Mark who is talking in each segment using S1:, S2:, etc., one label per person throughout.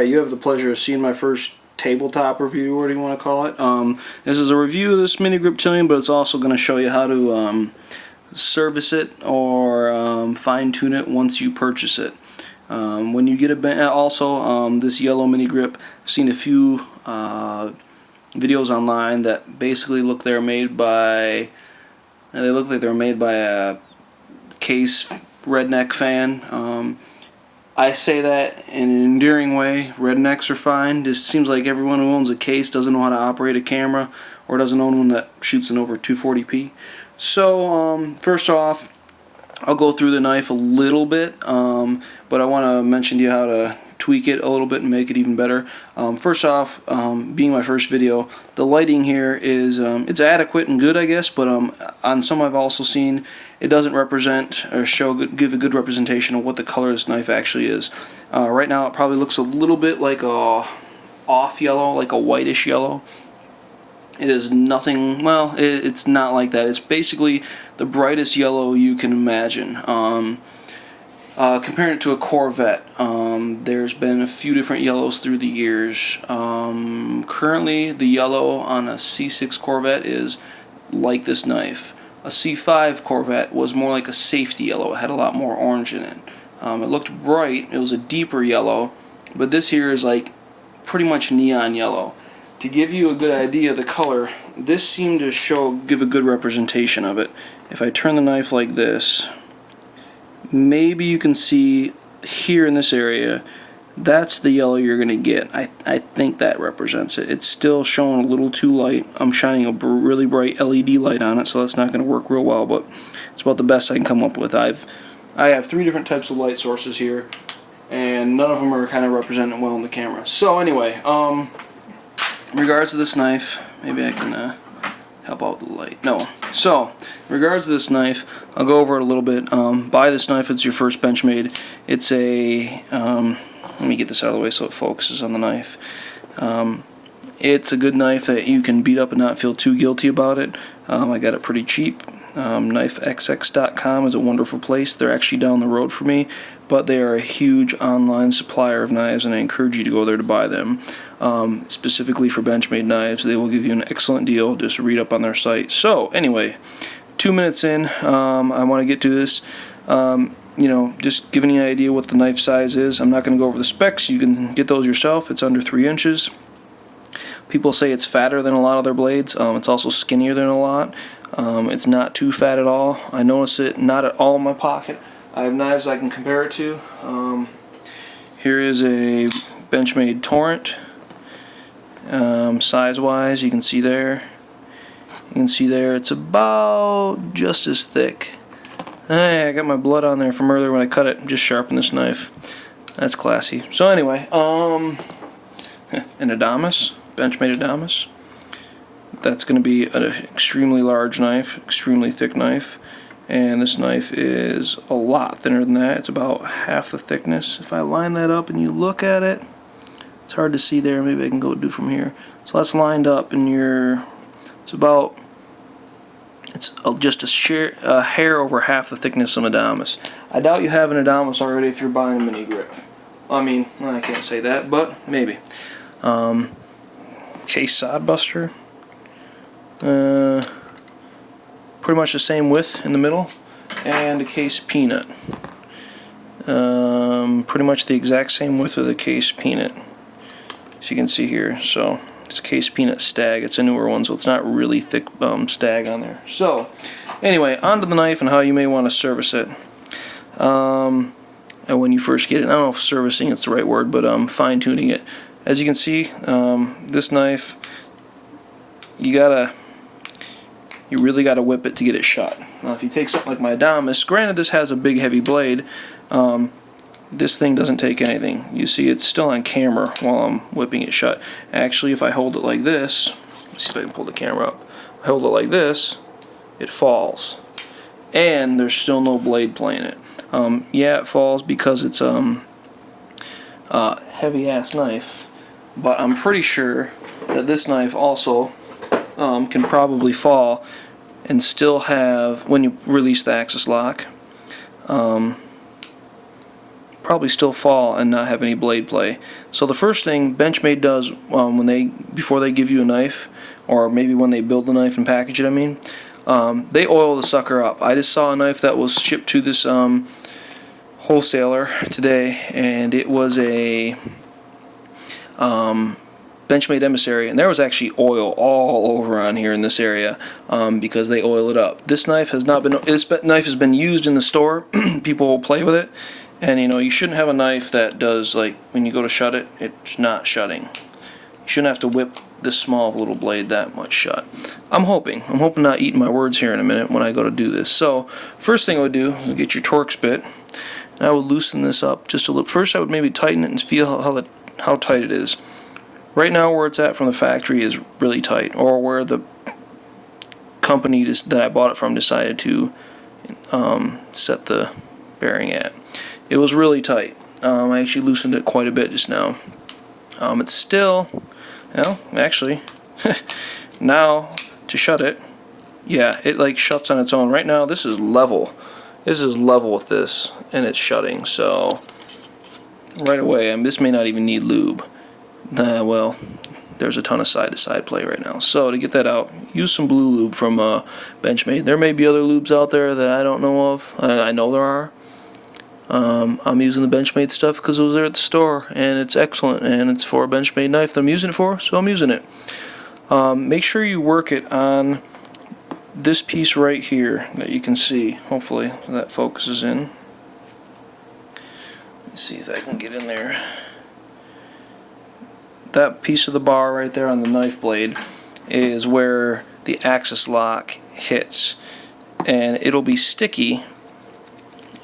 S1: Alright, you have the pleasure of seeing my first tabletop review, or what do you want to call it. This is a review of this mini Griptilian, but it's also going to show you how to service it or fine-tune it once you purchase it. When you get this yellow mini grip, I've seen a few videos online that basically look like they're made by a Case redneck fan. I say that in an endearing way. Rednecks are fine. It seems like everyone who owns a Case doesn't know how to operate a camera, or doesn't own one that shoots in over 240p. So first off, I'll go through the knife a little bit, but I want to mention to you how to tweak it a little bit and make it even better. First off, being my first video, the lighting here is it's adequate and good, I guess, but on some I've also seen, it doesn't represent or give a good representation of what the color of this knife actually is. Right now it probably looks a little bit like a off yellow, like a whitish yellow. It is nothing, well, it's not like that. It's basically the brightest yellow you can imagine. Comparing it to a Corvette, there's been a few different yellows through the years. Currently, the yellow on a C6 Corvette is like this knife. A C5 Corvette was more like a safety yellow. It had a lot more orange in it. It looked bright. It was a deeper yellow, but this here is like pretty much neon yellow. To give you a good idea of the color, this seemed to give a good representation of it. If I turn the knife like this, maybe you can see here in this area, that's the yellow you're going to get. I think that represents it. It's still showing a little too light. I'm shining a really bright LED light on it, so that's not going to work real well, but it's about the best I can come up with. I have 3 different types of light sources here, and none of them are kind of representing well in the camera. So anyway, in regards to this knife, maybe I can help out with the light. No. So, in regards to this knife, I'll go over it a little bit. Buy this knife, it's your first Benchmade. It's a, let me get this out of the way so it focuses on the knife. It's a good knife that you can beat up and not feel too guilty about it. I got it pretty cheap. KnifeXX.com is a wonderful place. They're actually down the road for me, but they are a huge online supplier of knives, and I encourage you to go there to buy them. Specifically for Benchmade knives, they will give you an excellent deal. Just read up on their site. So anyway, 2 minutes in, I want to get to this. You know, just giving you an idea what the knife size is. I'm not going to go over the specs. You can get those yourself. It's under 3 inches. People say it's fatter than a lot of their blades. It's also skinnier than a lot. It's not too fat at all. I notice it not at all in my pocket. I have knives I can compare it to. Here is a Benchmade Torrent. Size-wise, you can see there. You can see there it's about just as thick. Hey, I got my blood on there from earlier when I cut it. Just sharpened this knife. That's classy. So anyway, an Adamas, Benchmade Adamas. That's going to be an extremely large knife, extremely thick knife, and this knife is a lot thinner than that. It's about half the thickness. If I line that up and you look at it, it's hard to see there. Maybe I can go do from here. So that's lined up, and it's just a hair over half the thickness of an Adamas. I doubt you have an Adamas already if you're buying a mini grip. I mean, I can't say that, but maybe. Case Sodbuster. Pretty much the same width in the middle, and a Case Peanut. Pretty much the exact same width of the Case Peanut, as you can see here. So it's a Case Peanut Stag. It's a newer one, so it's not really thick stag on there. So anyway, onto the knife and how you may want to service it. And when you first get it, I don't know if servicing is the right word, but fine-tuning it. As you can see, this knife, you really gotta whip it to get it shut. Now, if you take something like my Adamas, granted this has a big heavy blade, this thing doesn't take anything. You see it's still on camera while I'm whipping it shut. Actually, if I hold it like this, let's see if I can pull the camera up. If I hold it like this, it falls. And there's still no blade playing it. Yeah, it falls because it's a heavy-ass knife, but I'm pretty sure that this knife also can probably fall and still have, when you release the axis lock, probably still fall and not have any blade play. So the first thing Benchmade does before they give you a knife, or maybe when they build the knife and package it, they oil the sucker up. I just saw a knife that was shipped to this wholesaler today, and it was a Benchmade emissary, and there was actually oil all over on here in this area because they oil it up. This knife has not been. This knife has been used in the store. People will play with it, and you shouldn't have a knife that does, like, when you go to shut it, it's not shutting. You shouldn't have to whip this small of a little blade that much shut. I'm hoping not eating my words here in a minute when I go to do this. So first thing I would do is get your Torx bit, and I would loosen this up just a little. First I would maybe tighten it and feel how tight it is. Right now where it's at from the factory is really tight, or where the company that I bought it from decided to set the bearing at. It was really tight. I actually loosened it quite a bit just now. It's still, well, actually, now to shut it, yeah, it like shuts on its own. Right now this is level. This is level with this, and it's shutting. So right away, this may not even need lube. Well, there's a ton of side-to-side play right now. So to get that out, use some blue lube from Benchmade. There may be other lubes out there that I don't know of. I know there are. I'm using the Benchmade stuff because it was there at the store, and it's excellent, and it's for a Benchmade knife that I'm using it for, so I'm using it. Make sure you work it on this piece right here that you can see. Hopefully that focuses in. Let's see if I can get in there. That piece of the bar right there on the knife blade is where the axis lock hits, and it'll be sticky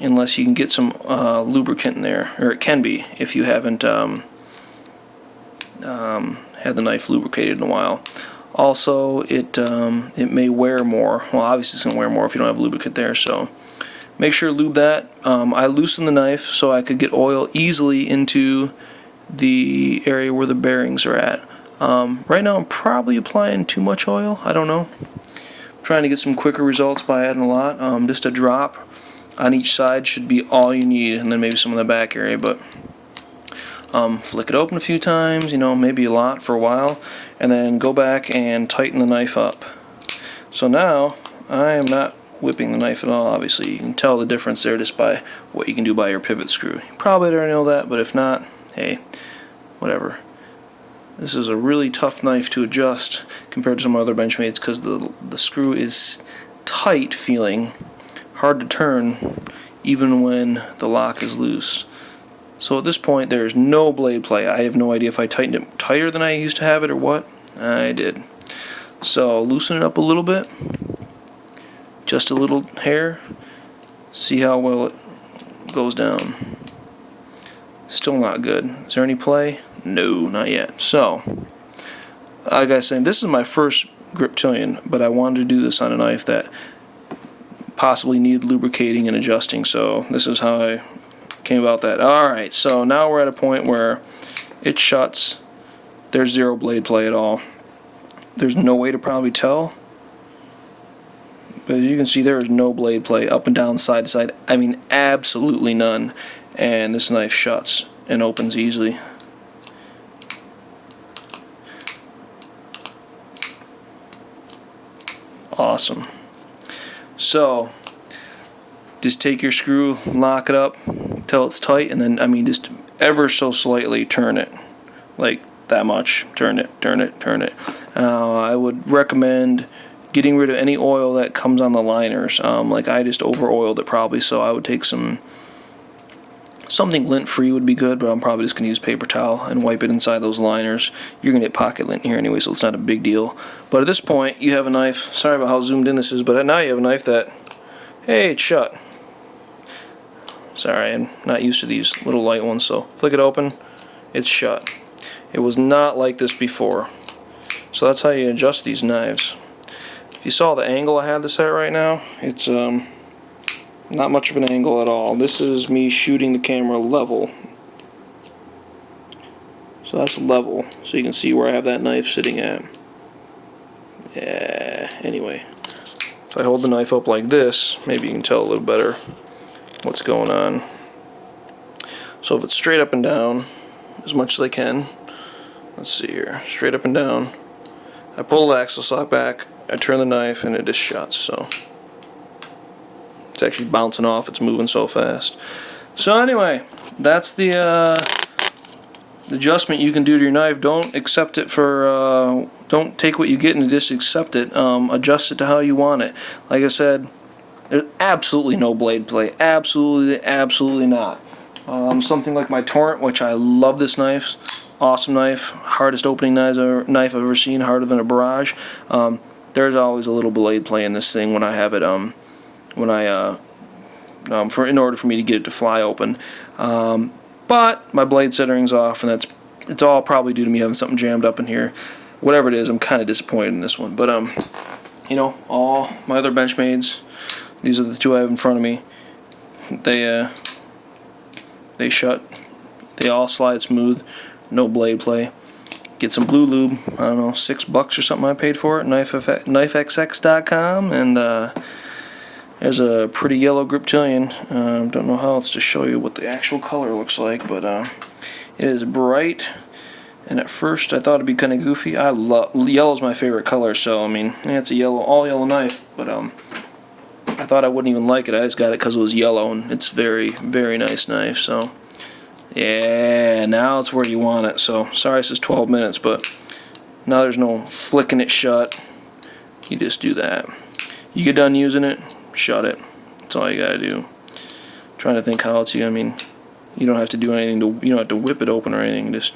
S1: unless you can get some lubricant in there, or it can be if you haven't had the knife lubricated in a while. Also, it may wear more. Well, obviously it's going to wear more if you don't have lubricant there, so make sure to lube that. I loosened the knife so I could get oil easily into the area where the bearings are at. Right now I'm probably applying too much oil. I don't know. I'm trying to get some quicker results by adding a lot. Just a drop on each side should be all you need, and then maybe some in the back area. But flick it open a few times, maybe a lot for a while, and then go back and tighten the knife up. So now I am not whipping the knife at all. Obviously you can tell the difference there just by what you can do by your pivot screw. You probably already know that, but if not, hey, whatever. This is a really tough knife to adjust compared to some other Benchmades because the screw is tight feeling, hard to turn even when the lock is loose. So at this point there's no blade play. I have no idea if I tightened it tighter than I used to have it or what. I did. So loosen it up a little bit, just a little hair, see how well it goes down. Still not good. Is there any play? No, not yet. So, like I was saying, this is my first Griptilian, but I wanted to do this on a knife that possibly needed lubricating and adjusting, so this is how I came about that. Alright, so now we're at a point where it shuts. There's zero blade play at all. There's no way to probably tell, but as you can see, there is no blade play up and down, side to side. I mean, absolutely none. And this knife shuts and opens easily. Awesome. So just take your screw, lock it up till it's tight, and then just ever so slightly turn it, like that much. Turn it, turn it, turn it. I would recommend getting rid of any oil that comes on the liners. Like I just over oiled it probably, so I would take something lint free would be good, but I'm probably just going to use paper towel and wipe it inside those liners. You're going to get pocket lint here anyway, so it's not a big deal. But at this point you have a knife, sorry about how zoomed in this is, but now you have a knife that, hey, it's shut. Sorry, I'm not used to these little light ones, so flick it open, it's shut. It was not like this before. So that's how you adjust these knives. If you saw the angle I had this at right now, it's not much of an angle at all. This is me shooting the camera level. So that's level. So you can see where I have that knife sitting at. Yeah, anyway. If I hold the knife up like this, maybe you can tell a little better what's going on. So if it's straight up and down, as much as I can, let's see here, straight up and down, I pull the axle sock back, I turn the knife, and it just shuts. So it's actually bouncing off, it's moving so fast. So anyway, that's the adjustment you can do to your knife. Don't accept it for, don't take what you get and just accept it. Adjust it to how you want it. Like I said, there's absolutely no blade play. Absolutely not. Something like my Torrent, which I love this knife. Awesome knife. Hardest opening knife I've ever seen. Harder than a barrage. There's always a little blade play in this thing when I have it. In order for me to get it to fly open. But my blade centering's off, and it's all probably due to me having something jammed up in here. Whatever it is, I'm kind of disappointed in this one. But you know, all my other Benchmades, these are the two I have in front of me. They shut. They all slide smooth. No blade play. Get some blue lube. I don't know, $6 or something I paid for it. KnifeXX.com, and there's a pretty yellow Griptilian. Don't know how else to show you what the actual color looks like, but it is bright. And at first I thought it'd be kind of goofy. Yellow's my favorite color, so I mean, yeah, it's a all yellow knife. But I thought I wouldn't even like it. I just got it because it was yellow, and it's very nice knife. So yeah, now it's where you want it. So sorry this is 12 minutes, but now there's no flicking it shut. You just do that. You get done using it, shut it. That's all you gotta do. I'm trying to think how else I mean, you don't have to do anything to, you don't have to whip it open or anything. Just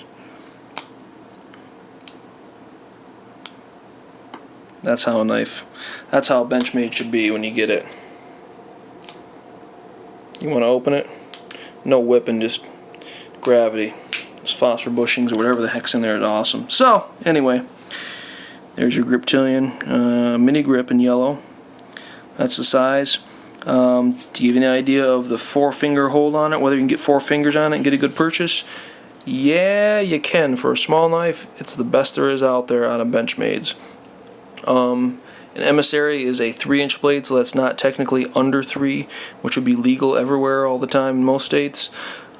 S1: that's how a Benchmade should be when you get it. You want to open it, no whipping, just gravity. Those phosphor bushings or whatever the heck's in there is awesome. So anyway, there's your Griptilian mini grip in yellow. That's the size. To give you an idea of the 4-finger hold on it, whether you can get 4 fingers on it and get a good purchase, yeah, you can. For a small knife, it's the best there is out there out of Benchmades. An emissary is a 3-inch blade, so that's not technically under 3, which would be legal everywhere all the time in most states.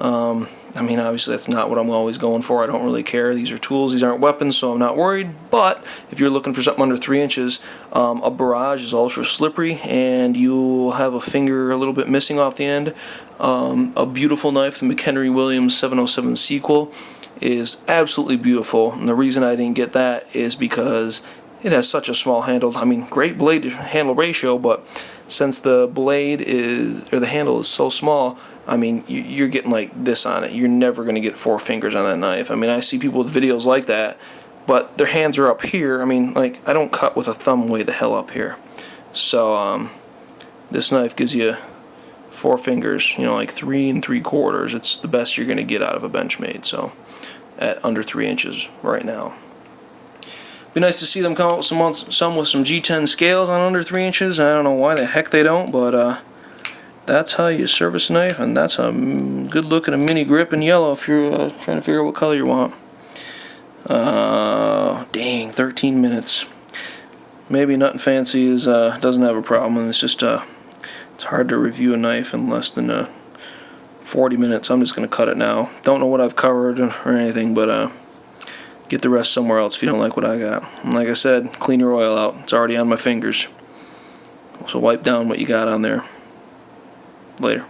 S1: I mean, obviously that's not what I'm always going for. I don't really care. These are tools. These aren't weapons, so I'm not worried. But if you're looking for something under 3 inches, a barrage is ultra slippery, and you'll have a finger a little bit missing off the end. A beautiful knife, the McHenry Williams 707 sequel, is absolutely beautiful. And the reason I didn't get that is because it has such a small handle. I mean, great blade to handle ratio, but since the blade the handle is so small, I mean, you're getting like this on it. You're never going to get 4 fingers on that knife. I mean, I see people with videos like that, but their hands are up here. I mean, like, I don't cut with a thumb way the hell up here. So, this knife gives you 4 fingers, you know, like 3 3/4. It's the best you're going to get out of a Benchmade, so, at under 3 inches right now. Be nice to see them come out with some with some G10 scales on under 3 inches. I don't know why the heck they don't, but that's how you service a knife, and that's a good look at a mini grip in yellow if you're trying to figure out what color you want. Dang, 13 minutes. Maybe Nothing Fancy doesn't have a problem, and it's just it's hard to review a knife in less than 40 minutes. I'm just going to cut it now. Don't know what I've covered or anything, but get the rest somewhere else if you don't like what I got. And like I said, clean your oil out. It's already on my fingers. So wipe down what you got on there. Later.